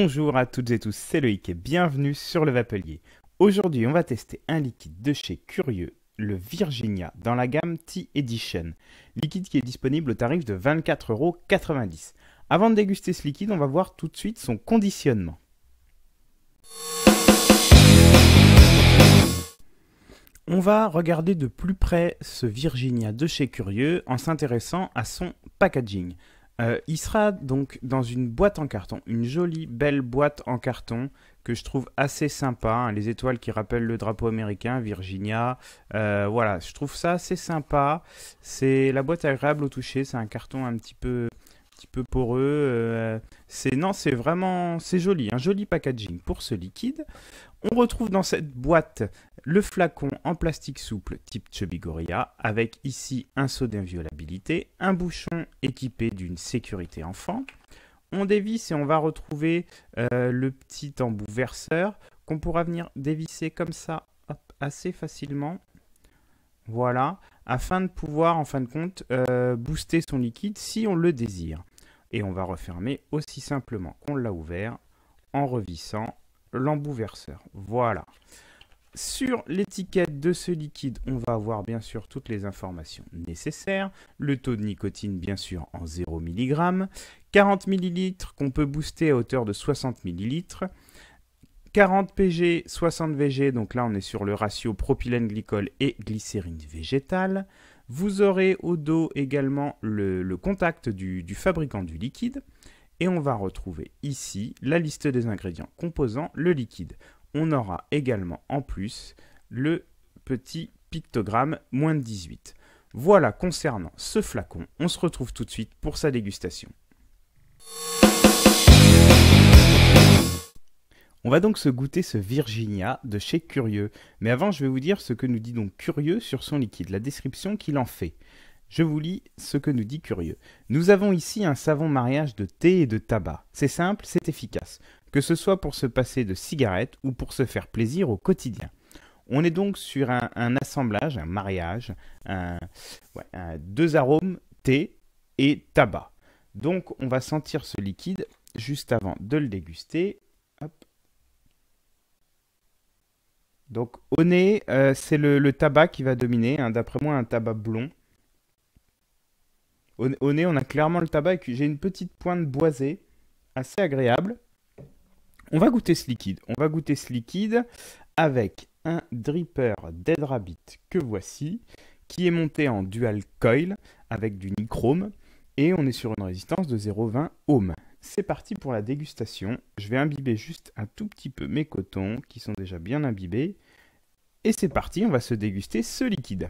Bonjour à toutes et tous, c'est Loïc et bienvenue sur le Vapelier. Aujourd'hui, on va tester un liquide de chez Curieux, le Virginia, dans la gamme Tea Edition. Liquide qui est disponible au tarif de 24,90 €. Avant de déguster ce liquide, on va voir tout de suite son conditionnement. On va regarder de plus près ce Virginia de chez Curieux en s'intéressant à son packaging. Il sera donc dans une boîte en carton, une jolie belle boîte en carton que je trouve assez sympa, hein, les étoiles qui rappellent le drapeau américain, Virginia, voilà, je trouve ça assez sympa, c'est la boîte agréable au toucher, c'est un carton un petit peu poreux, c'est joli, un joli packaging pour ce liquide. On retrouve dans cette boîte le flacon en plastique souple type Chubby Gorilla avec ici un seau d'inviolabilité, un bouchon équipé d'une sécurité enfant. On dévisse et on va retrouver le petit embout verseur qu'on pourra venir dévisser comme ça hop, assez facilement. Voilà, afin de pouvoir en fin de compte booster son liquide si on le désire. Et on va refermer aussi simplement qu'on l'a ouvert en revissant l'embout verseur. Voilà. Sur l'étiquette de ce liquide, on va avoir bien sûr toutes les informations nécessaires. Le taux de nicotine bien sûr en 0 mg, 40 ml qu'on peut booster à hauteur de 60 ml, 40 pg, 60 VG, donc là on est sur le ratio propylène glycol et glycérine végétale. Vous aurez au dos également le contact du fabricant du liquide. Et on va retrouver ici la liste des ingrédients composant le liquide. On aura également en plus le petit pictogramme moins de 18. Voilà concernant ce flacon. On se retrouve tout de suite pour sa dégustation. On va donc se goûter ce Virginia de chez Curieux. Mais avant, je vais vous dire ce que nous dit donc Curieux sur son liquide, la description qu'il en fait. Je vous lis ce que nous dit Curieux. Nous avons ici un savant mariage de thé et de tabac. C'est simple, c'est efficace, que ce soit pour se passer de cigarettes ou pour se faire plaisir au quotidien. On est donc sur un assemblage, un mariage, deux arômes, thé et tabac. Donc on va sentir ce liquide juste avant de le déguster. Hop. Donc au nez, c'est le tabac qui va dominer, hein, d'après moi un tabac blond. Au nez, on a clairement le tabac et j'ai une petite pointe boisée, assez agréable. On va goûter ce liquide. On va goûter ce liquide avec un dripper Dead Rabbit que voici, qui est monté en dual coil avec du nichrome et on est sur une résistance de 0,20 ohms. C'est parti pour la dégustation. Je vais imbiber juste un tout petit peu mes cotons qui sont déjà bien imbibés. Et c'est parti, on va se déguster ce liquide.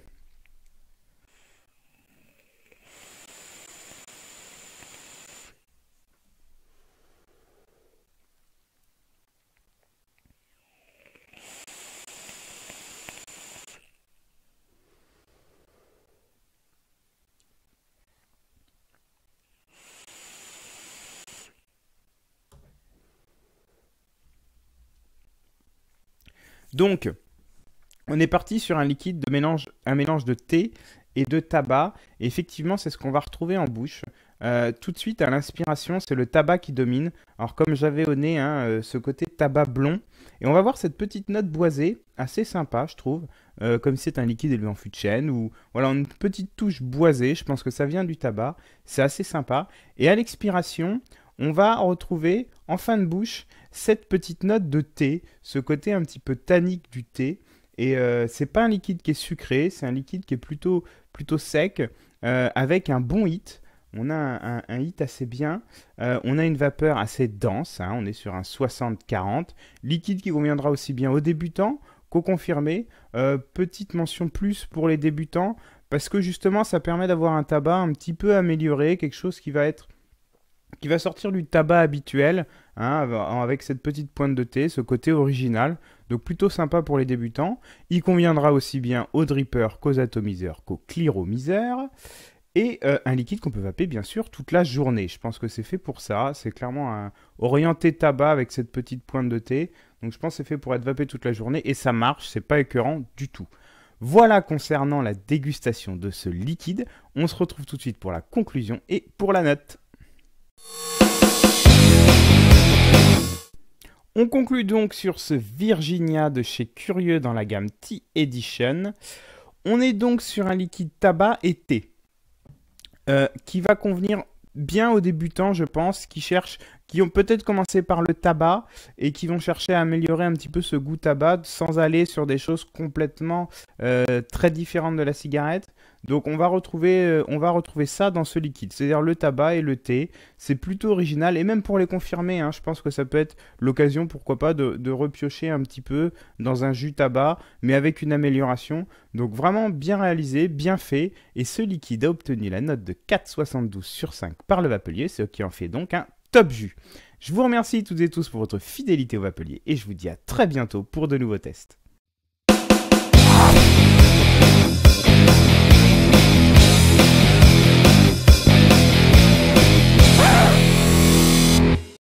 Donc, on est parti sur un liquide de mélange, un mélange de thé et de tabac. Et effectivement, c'est ce qu'on va retrouver en bouche. Tout de suite, à l'inspiration, c'est le tabac qui domine. Alors, comme j'avais au nez, hein, ce côté tabac blond. Et on va voir cette petite note boisée, assez sympa, je trouve. Comme si c'est un liquide élevé en fût de chêne. Ou voilà, une petite touche boisée. Je pense que ça vient du tabac. C'est assez sympa. Et à l'expiration, on va retrouver en fin de bouche cette petite note de thé, ce côté un petit peu tannique du thé. Et c'est pas un liquide qui est sucré, c'est un liquide qui est plutôt sec, avec un bon hit. On a un hit assez bien, on a une vapeur assez dense, hein, on est sur un 60-40. Liquide qui conviendra aussi bien aux débutants qu'aux confirmés. Petite mention plus pour les débutants, parce que justement ça permet d'avoir un tabac un petit peu amélioré, quelque chose qui va sortir du tabac habituel, hein, avec cette petite pointe de thé, ce côté original, donc plutôt sympa pour les débutants. Il conviendra aussi bien au dripper qu'aux atomiseurs qu'aux clearomiseurs, et un liquide qu'on peut vaper bien sûr toute la journée. Je pense que c'est fait pour ça, c'est clairement orienté tabac avec cette petite pointe de thé, donc je pense que c'est fait pour être vapé toute la journée, et ça marche, c'est pas écœurant du tout. Voilà concernant la dégustation de ce liquide, on se retrouve tout de suite pour la conclusion et pour la note. On conclut donc sur ce Virginia de chez Curieux dans la gamme Tea Edition. On est donc sur un liquide tabac et thé qui va convenir bien aux débutants, je pense, qui ont peut-être commencé par le tabac et qui vont chercher à améliorer un petit peu ce goût tabac sans aller sur des choses complètement très différentes de la cigarette. Donc on va retrouver ça dans ce liquide, c'est-à-dire le tabac et le thé. C'est plutôt original et même pour les confirmer, hein, je pense que ça peut être l'occasion, pourquoi pas, de repiocher un petit peu dans un jus tabac, mais avec une amélioration. Donc vraiment bien réalisé, bien fait. Et ce liquide a obtenu la note de 4,72 sur 5 par le Vapelier, ce qui en fait donc un top jus. Je vous remercie toutes et tous pour votre fidélité au Vapelier et je vous dis à très bientôt pour de nouveaux tests.